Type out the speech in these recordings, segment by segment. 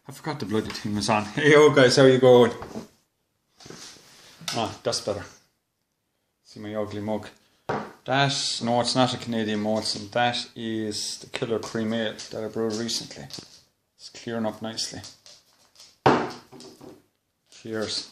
I forgot the bloody thing was on. Hey, yo guys, how you going? Ah, that's better. See my ugly mug. That, no, it's not a Canadian Molson. That is the Killer Cream Ale that I brewed recently. It's clearing up nicely. Cheers.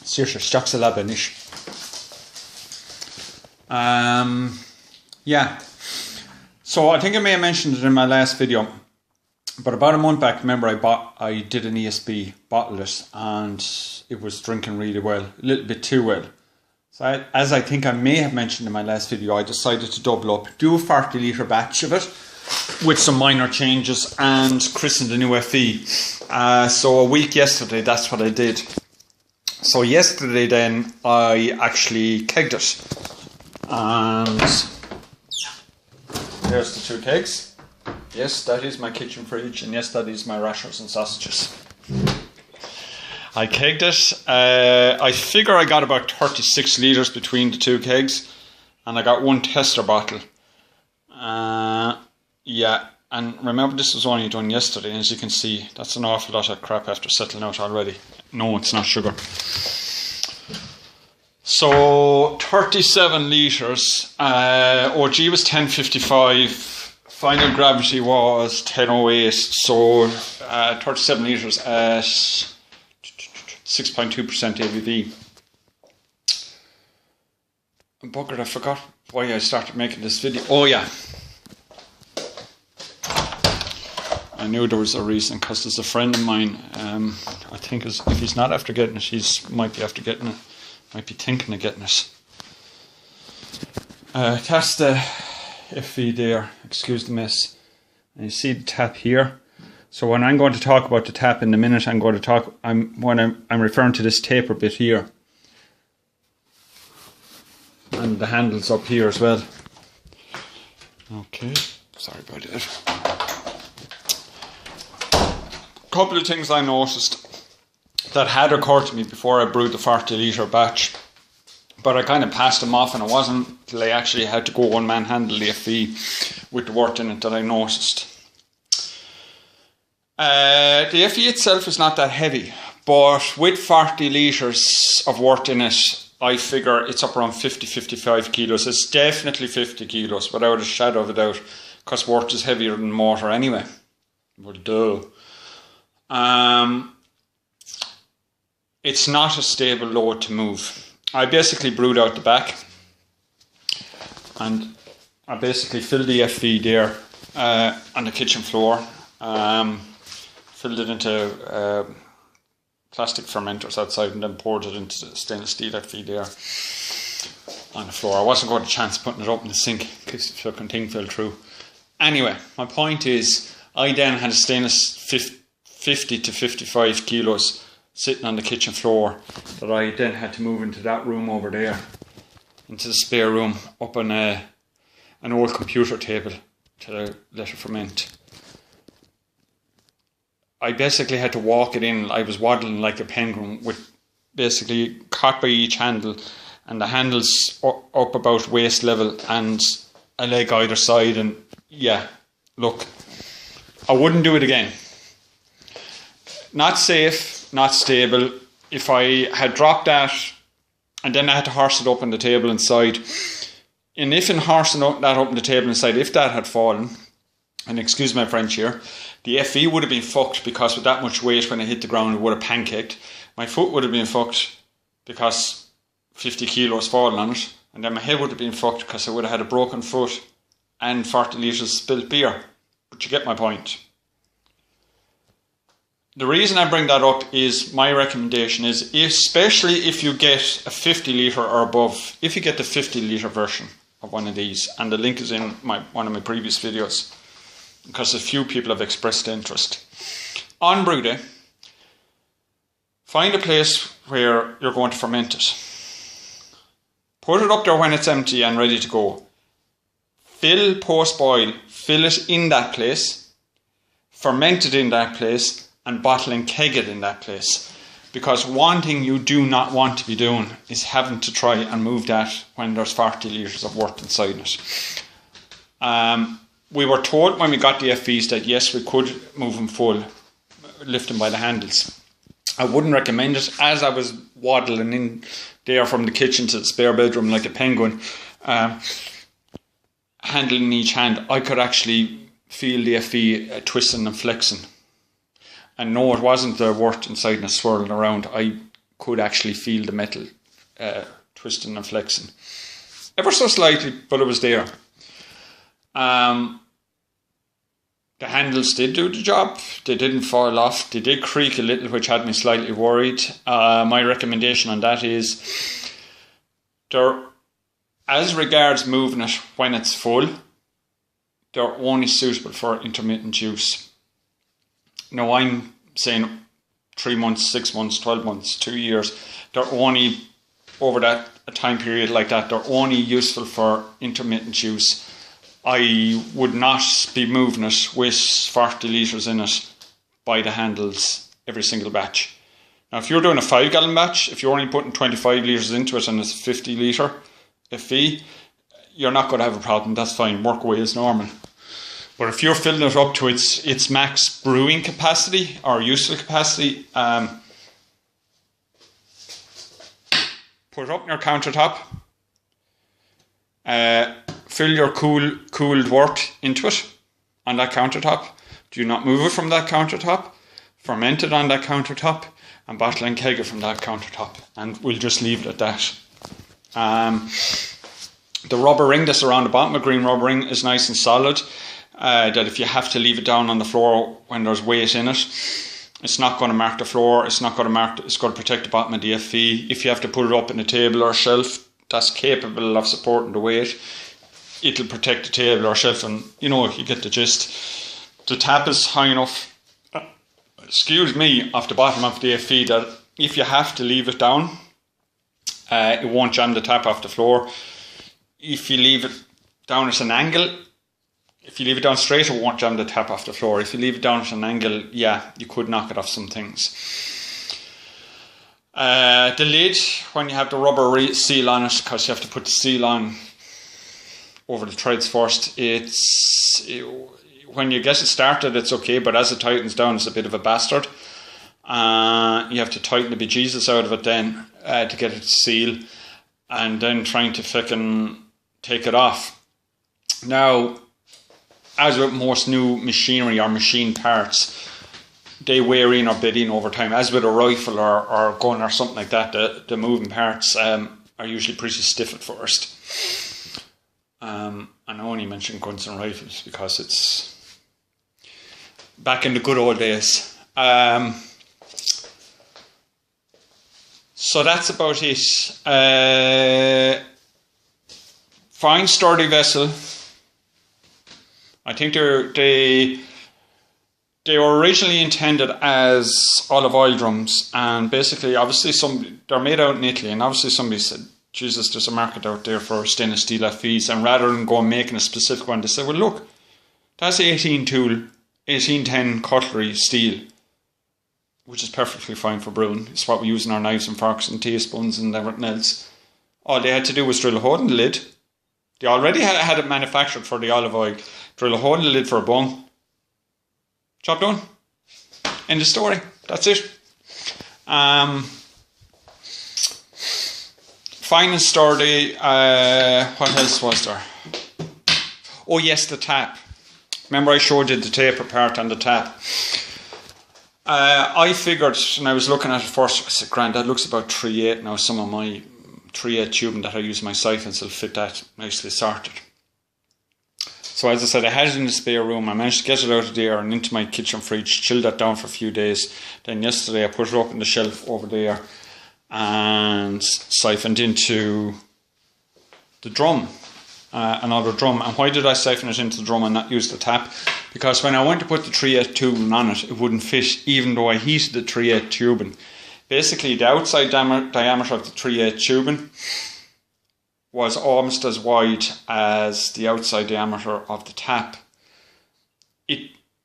Seriously, stocks a labanish. Yeah. So I think I may have mentioned it in my last video, but about a month back, remember I did an ESB, bottled it, and it was drinking really well, a little bit too well. So as I think I may have mentioned in my last video, I decided to double up, do a 40 litre batch of it with some minor changes and christen the new FE. So a week yesterday, that's what I did. So yesterday then, I actually kegged it. And there's the 2 kegs. Yes, that is my kitchen fridge, and yes, that is my rashers and sausages. I kegged it. I figure I got about 36 litres between the 2 kegs, and I got 1 tester bottle. Yeah, and remember this was only done yesterday, and as you can see, that's an awful lot of crap after settling out already. No, it's not sugar. So 37 litres, OG was 1055, final gravity was 1008, so 37 litres at 6.2% ABV. Buggered, I forgot why I started making this video. Oh yeah, I knew there was a reason, because there's a friend of mine, I think if he's not after getting it, he might be after getting it. Might be thinking of getting it. That's the FE there, excuse the mess. And you see the tap here. So when I'm going to talk about the tap in a minute, I'm referring to this taper bit here. And the handle's up here as well. Okay, sorry about that. Couple of things I noticed that had occurred to me before I brewed the 40 litre batch, but I kind of passed them off, and it wasn't until I actually had to go one-man handle the FE with the wort in it that I noticed. The FE itself is not that heavy, but with 40 litres of wort in it, I figure it's up around 50-55 kilos. It's definitely 50 kilos, without a shadow of a doubt, because wort is heavier than mortar anyway. Well, duh. It's not a stable load to move. I basically brewed out the back, and I basically filled the FE there on the kitchen floor, filled it into plastic fermenters outside, and then poured it into the stainless steel FE there on the floor. I wasn't going to chance putting it up in the sink in case the fucking thing fell through. Anyway, my point is, I then had a stainless 50 to 55 kilos sitting on the kitchen floor that I then had to move into that room over there, into the spare room, up on an old computer table to let it ferment. I basically had to walk it in. I was waddling like a penguin, with basically caught by each handle, and the handles up about waist level and a leg either side. And yeah, look, I wouldn't do it again. Not safe, not stable. If I had dropped that and then I had to horse it up on the table inside, and if in horsing that up on the table inside, if that had fallen, and excuse my French here, the FE would have been fucked, because with that much weight when I hit the ground it would have pancaked. My foot would have been fucked because 50 kilos falling on it, and then my head would have been fucked because I would have had a broken foot and 40 litres spilt beer. But you get my point. The reason I bring that up is my recommendation is, especially if you get a 50 litre or above, if you get the 50 litre version of one of these, and the link is in one of my previous videos, because a few people have expressed interest. On brew day, find a place where you're going to ferment it. Put it up there when it's empty and ready to go. Fill post-boil, fill it in that place, ferment it in that place, and bottle and keg it in that place. Because one thing you do not want to be doing is having to try and move that when there's 40 litres of wort inside it. we were told when we got the FVs that yes, we could move them full, lift them by the handles. I wouldn't recommend it. As I was waddling in there from the kitchen to the spare bedroom like a penguin, handling each hand, I could actually feel the FV twisting and flexing. And no, it wasn't the wort inside and swirling around. I could actually feel the metal twisting and flexing. Ever so slightly, but it was there. The handles did do the job. They didn't fall off. They did creak a little, which had me slightly worried. My recommendation on that is, as regards moving it when it's full, they're only suitable for intermittent use. Now, I'm saying 3 months, 6 months, 12 months, 2 years. They're only, over that a time period like that, they're only useful for intermittent use. I would not be moving it with 40 litres in it by the handles every single batch. Now, if you're doing a 5 gallon batch, if you're only putting 25 litres into it and it's a 50 litre FV, you're not going to have a problem. That's fine. Work away as normal. But if you're filling it up to its max brewing capacity or useful capacity, put it up on your countertop. Fill your cooled wort into it on that countertop. Do not move it from that countertop. Ferment it on that countertop and bottle and keg it from that countertop. And we'll just leave it at that. The rubber ring that's around the bottom, a green rubber ring, is nice and solid. That if you have to leave it down on the floor when there's weight in it, it's not going to mark the floor. It's not going to mark. It's going to protect the bottom of the FV. If you have to put it up in a table or shelf that's capable of supporting the weight, it'll protect the table or shelf, and you get the gist. The tap is high enough, off the bottom of the FV that if you have to leave it down, it won't jam the tap off the floor. If you leave it down at an angle, if you leave it down straight, it won't jam the tap off the floor. If you leave it down at an angle, yeah, you could knock it off some things. The lid, when you have the rubber seal on it, because you have to put the seal on over the threads first, when you get it started, it's okay, but as it tightens down, it's a bit of a bastard. You have to tighten the bejesus out of it then to get it to seal, and then trying to fucking take it off. Now, as with most new machinery or machine parts, they wear in or bed in over time. As with a rifle or gun or something like that, the moving parts are usually pretty stiff at first. And I only mention guns and rifles because it's back in the good old days. So that's about it. Fine sturdy vessel. I think they were originally intended as olive oil drums, and basically, obviously, they're made out in Italy, and obviously somebody said, Jesus, there's a market out there for stainless steel FVs, and rather than go and making a specific one, they said, well, look, that's 1810 cutlery steel, which is perfectly fine for brewing. It's what we use in our knives and forks and teaspoons and everything else. All they had to do was drill a hole in the lid. They already had it manufactured for the olive oil. Drill a hole in the lid for a bung. Job done. End of story. That's it. Fine and sturdy. What else was there? Oh yes, the tap. Remember I showed you the taper part on the tap. I figured, and I was looking at it first, I said, grand, that looks about 3/8 now. Some of my 3/8 tubing that I use in my siphons will fit that nicely sorted. So as I said, I had it in the spare room. I managed to get it out of there and into my kitchen fridge, chilled that down for a few days. Then yesterday I put it up on the shelf over there and siphoned into the drum, another drum. And why did I siphon it into the drum and not use the tap? Because when I went to put the 3/8 tubing on it, it wouldn't fit, even though I heated the 3/8 tubing. Basically, the outside diameter of the 3/8 tubing was almost as wide as the outside diameter of the tap.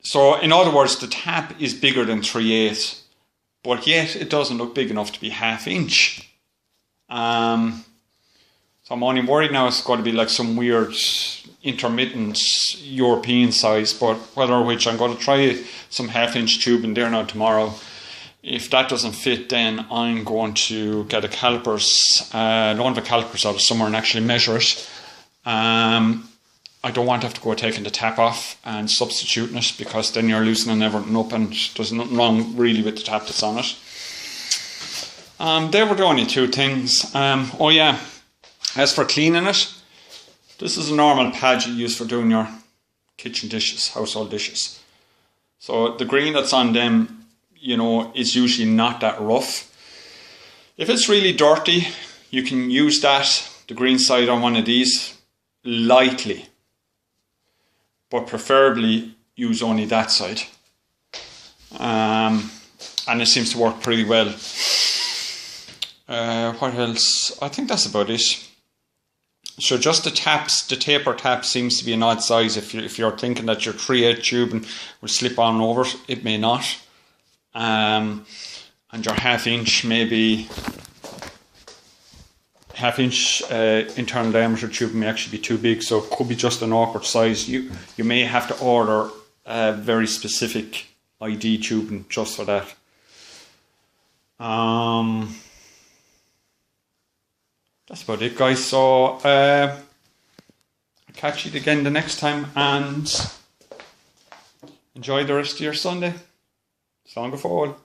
So, in other words, the tap is bigger than 3/8, but yet it doesn't look big enough to be 1/2 inch. So I'm only worried now it's going to be like some weird, intermittent European size, but whether which I'm going to try some 1/2-inch tube in there now tomorrow. If that doesn't fit, then I'm going to get a calipers, one of the calipers out of somewhere and actually measure it. I don't want to have to go taking the tap off and substituting it, because then you're loosening everything up and there's nothing wrong really with the tap that's on it. They were the only two things. Oh yeah, as for cleaning it, this is a normal pad you use for doing your kitchen dishes, household dishes. So the green that's on them, you know, is usually not that rough. If it's really dirty, you can use that, the green side on one of these, lightly. But preferably use only that side. And it seems to work pretty well. What else? I think that's about it. So just the taps, the taper tap seems to be an odd size. If you're thinking that your 3/8 tubing will slip on over, it may not. And your 1/2-inch, maybe 1/2-inch internal diameter tube may actually be too big, so it could be just an awkward size. You may have to order a very specific ID tubing just for that. That's about it, guys. So I'll catch you again the next time, and enjoy the rest of your Sunday. Slán go fóill.